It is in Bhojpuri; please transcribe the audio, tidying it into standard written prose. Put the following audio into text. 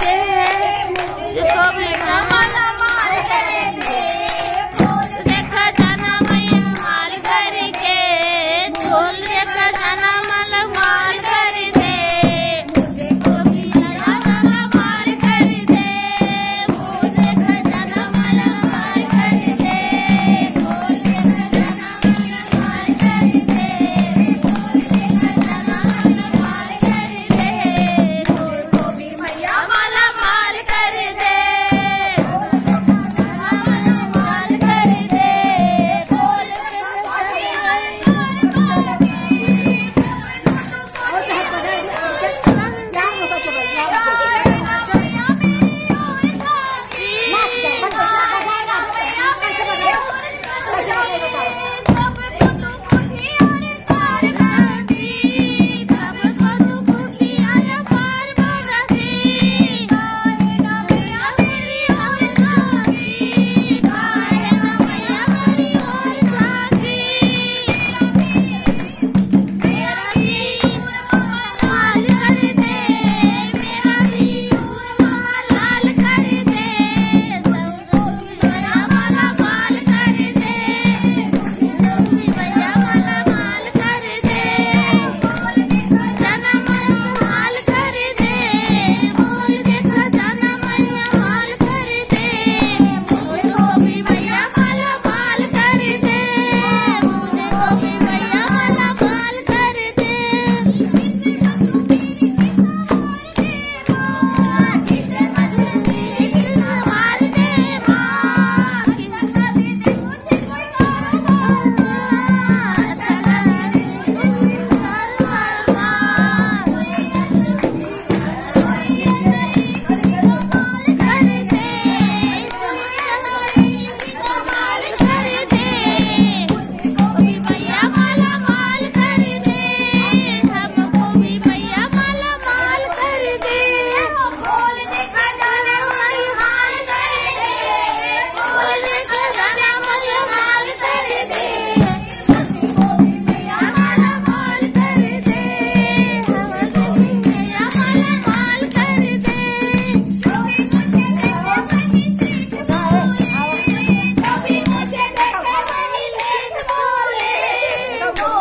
के मुझको भी माला माल कर दे। देखा जाना मैया माल करके झोल देखा जाना माला माल कर दे। मुझको भी माला माल कर दे। मुझे खजाना माला माल कर दे। झोल देखा जाना माला माल कर दे। मुझे खजाना माला माल कर दे। मुझको भी मैया माला माल कर दे। माल कर दे। बोल